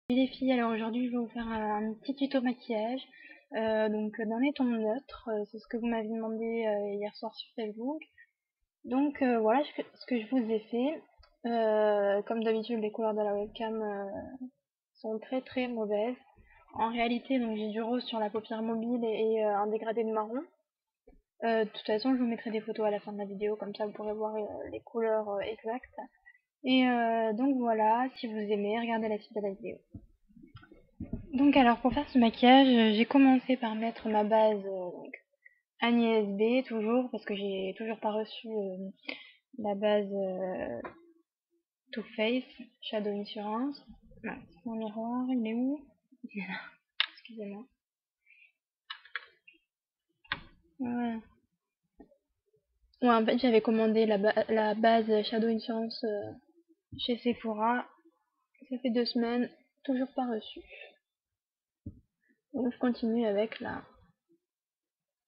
Salut les filles, alors aujourd'hui je vais vous faire un petit tuto maquillage donc dans les tons neutres, c'est ce que vous m'avez demandé hier soir sur Facebook. Donc voilà ce que je vous ai fait. Comme d'habitude les couleurs de la webcam sont très très mauvaises. En réalité donc j'ai du rose sur la paupière mobile et un dégradé de marron. De toute façon je vous mettrai des photos à la fin de la vidéo, comme ça vous pourrez voir les couleurs exactes. Et donc voilà, si vous aimez, regardez la suite de la vidéo. Donc alors pour faire ce maquillage, j'ai commencé par mettre ma base donc Agnès B toujours, parce que j'ai toujours pas reçu la base Too Faced Shadow Insurance. Mince, mon miroir, il est où? Il est là, excusez-moi. Ouais. Ouais, en fait j'avais commandé la base Shadow Insurance chez Sephora. Ça fait 2 semaines, toujours pas reçu. Donc je continue avec la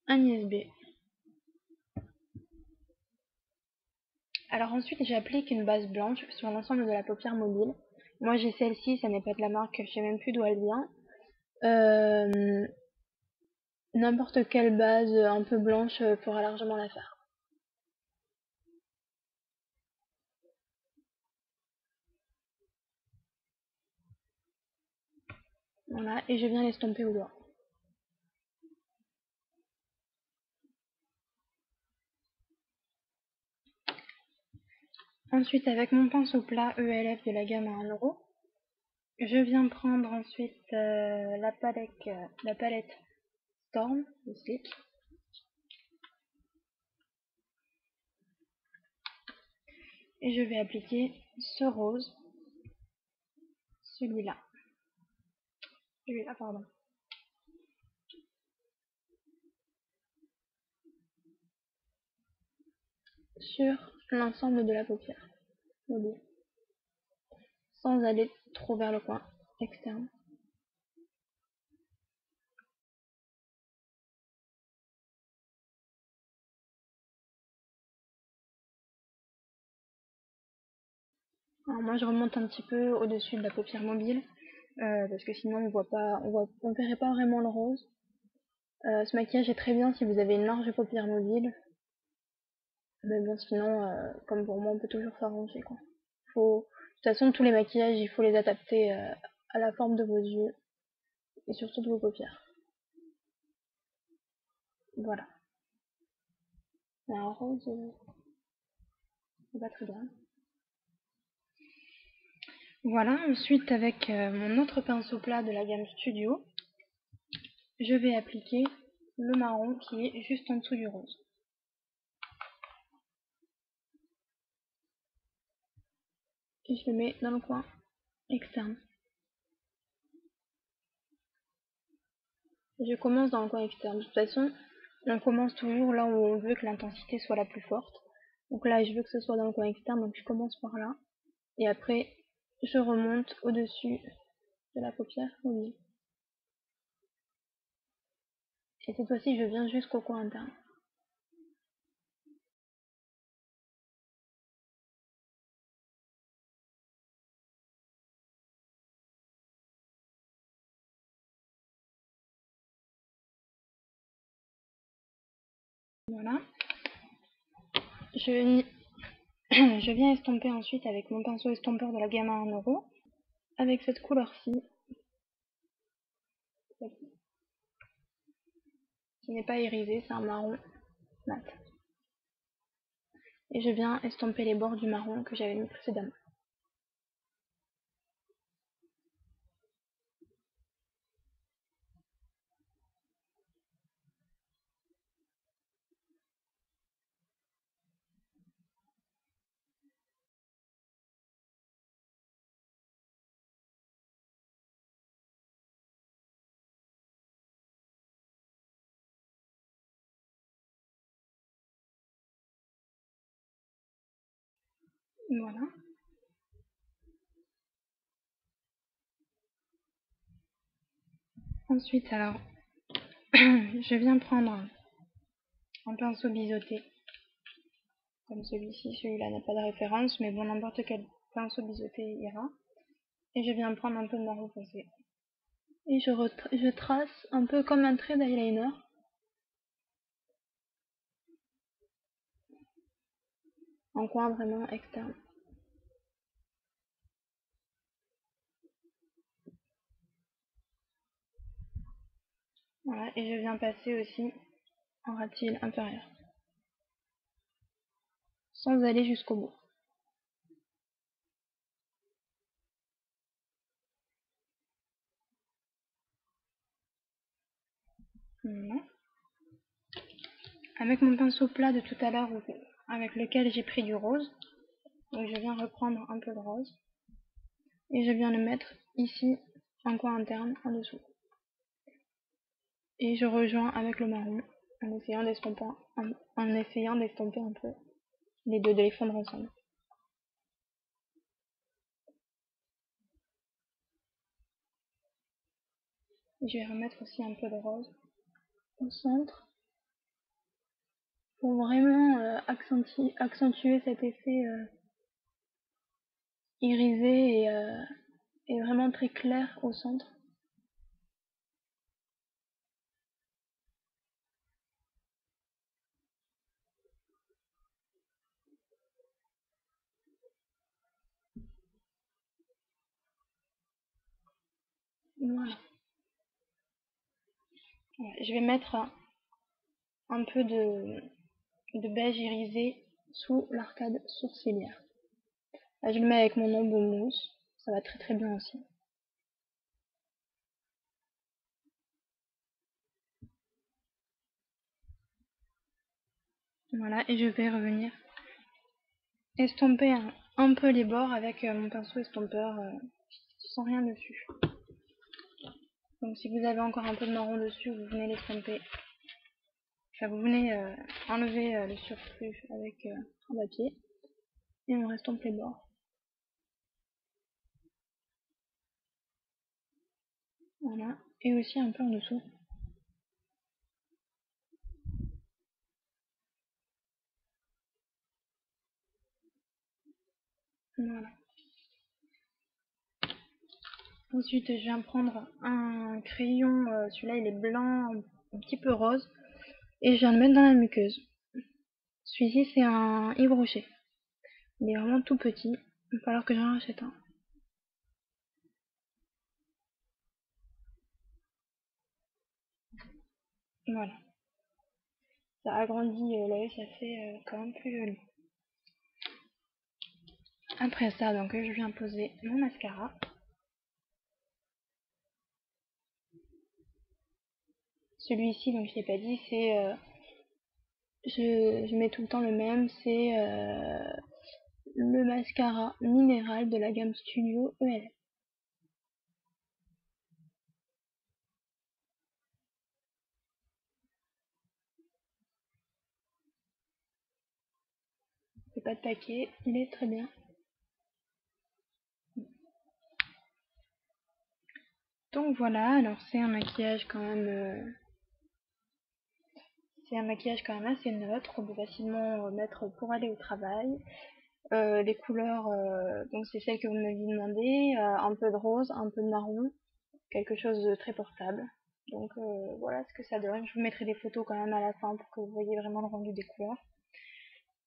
Agnès B. Alors ensuite, j'applique une base blanche sur l'ensemble de la paupière mobile. Moi, j'ai celle-ci, ça n'est pas de la marque, je sais même plus d'où elle vient. N'importe quelle base un peu blanche pourra largement la faire. Voilà, et je viens l'estomper au doigt. Ensuite, avec mon pinceau plat ELF de la gamme à 1 €, je viens prendre ensuite la palette Storm, le Sleek. Et je vais appliquer ce rose, celui-là, pardon. Sur l'ensemble de la paupière mobile, sans aller trop vers le coin externe. Alors moi je remonte un petit peu au-dessus de la paupière mobile parce que sinon on verrait pas vraiment le rose. Ce maquillage est très bien si vous avez une large paupière mobile, mais bon sinon comme pour moi on peut toujours s'arranger quoi. De toute façon tous les maquillages il faut les adapter à la forme de vos yeux et surtout de vos paupières. Voilà. Mais un rose c'est pas très bien. Voilà, ensuite avec mon autre pinceau plat de la gamme Studio, je vais appliquer le marron qui est juste en dessous du rose. Et je le mets dans le coin externe. Je commence dans le coin externe. De toute façon, on commence toujours là où on veut que l'intensité soit la plus forte. Donc là, je veux que ce soit dans le coin externe, donc je commence par là. Et après, je remonte au-dessus de la paupière mobile. Et cette fois-ci, je viens jusqu'au coin interne. Voilà. Je, je viens estomper ensuite avec mon pinceau estompeur de la gamme à 1 €. Avec cette couleur-ci, qui n'est pas irisé, c'est un marron mat. Et je viens estomper les bords du marron que j'avais mis précédemment. Voilà. Ensuite, alors, je viens prendre un pinceau biseauté, comme celui-ci. Celui-là n'a pas de référence, mais bon, n'importe quel pinceau biseauté ira. Et je viens prendre un peu de marron foncé. Et je trace un peu comme un trait d'eyeliner. En coin vraiment externe. Voilà, et je viens passer aussi en ras de cils inférieur. Sans aller jusqu'au bout. Voilà. Avec mon pinceau plat de tout à l'heure avec lequel j'ai pris du rose, donc je viens reprendre un peu de rose et je viens le mettre ici en coin interne en dessous. Et je rejoins avec le marron en essayant d'estomper un peu les deux, de les fondre ensemble. Et je vais remettre aussi un peu de rose au centre pour vraiment accentuer cet effet irisé et vraiment très clair au centre. Voilà. Je vais mettre un peu de beige irisé sous l'arcade sourcilière. Là, je le mets avec mon ombre mousse. Ça va très très bien aussi. Voilà, et je vais revenir estomper un peu les bords avec mon pinceau estompeur sans rien dessus. Donc si vous avez encore un peu de marron dessus, vous venez l'estomper. Enfin, vous venez enlever le surplus avec un papier et on restompe les bords. Voilà, et aussi un peu en dessous. Voilà. Ensuite, je viens prendre un crayon, celui-là il est blanc, un petit peu rose, et je viens le mettre dans la muqueuse. Celui-ci c'est un Yves Rocher. Il est vraiment tout petit, il va falloir que j'en rachète un. Voilà, ça agrandit l'œil, ça fait quand même plus joli. Après ça, donc je viens poser mon mascara. Celui-ci, donc je l'ai pas dit, c'est je mets tout le temps le même, c'est le mascara minéral de la gamme Studio ELF. C'est pas de paquet, il est très bien. Donc voilà, alors c'est un maquillage quand même assez neutre, on peut facilement mettre pour aller au travail. Les couleurs, donc c'est celle que vous m'aviez demandé, un peu de rose, un peu de marron, quelque chose de très portable. Donc voilà ce que ça donne. Je vous mettrai des photos quand même à la fin pour que vous voyez vraiment le rendu des couleurs.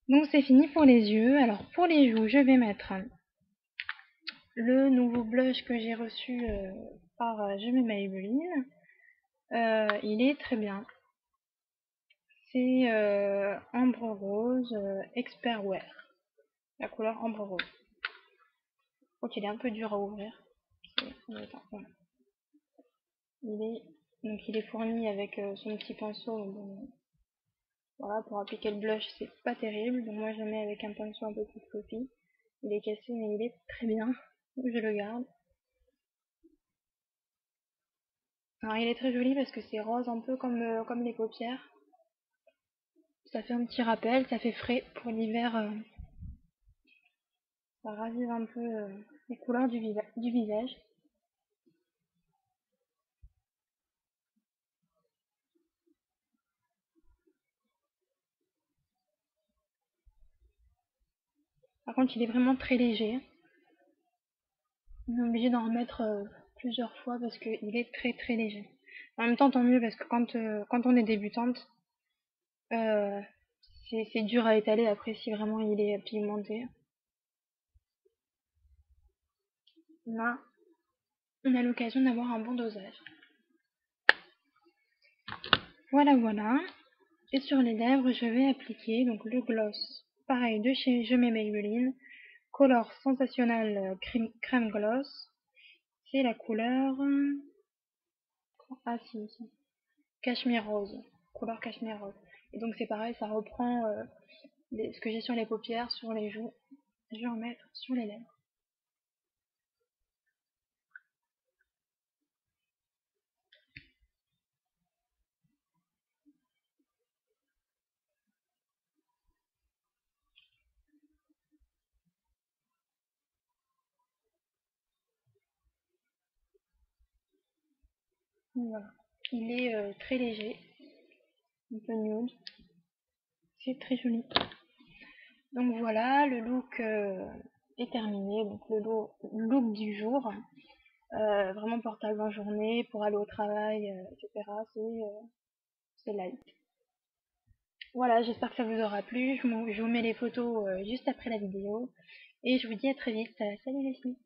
Donc c'est fini pour les yeux. Alors pour les joues, je vais mettre le nouveau blush que j'ai reçu par Je mets Maybelline. Il est très bien. C'est Ambre Rose Expert Wear. La couleur Ambre Rose. Donc il est un peu dur à ouvrir. Voilà. Il est fourni avec son petit pinceau. Bon, voilà, pour appliquer le blush, c'est pas terrible. Donc moi je le mets avec un pinceau un peu plus fluffy. Il est cassé mais il est très bien. Je le garde. Alors il est très joli parce que c'est rose un peu comme les paupières. Ça fait un petit rappel, ça fait frais pour l'hiver. Ça ravive un peu les couleurs du visage. Par contre il est vraiment très léger. On est obligé d'en remettre plusieurs fois parce qu'il est très très léger. En même temps, tant mieux parce que quand on est débutante, euh, c'est dur à étaler après si vraiment il est pigmenté. Là, on a l'occasion d'avoir un bon dosage. Voilà, voilà. Et sur les lèvres, je vais appliquer donc le gloss. Pareil, de chez Je mets Maybelline. Color Sensationnel crème gloss. C'est la couleur... Ah si, si. Cachemire rose. Couleur cachemire rose. Et donc c'est pareil, ça reprend ce que j'ai sur les paupières, sur les joues. Je vais en mettre sur les lèvres. Voilà. Il est très léger, un peu nude. C'est très joli. Donc voilà, le look est terminé. Donc le look du jour. Vraiment portable en journée, pour aller au travail, etc. C'est light. Voilà, j'espère que ça vous aura plu. Je vous mets les photos juste après la vidéo. Et je vous dis à très vite. Salut les filles!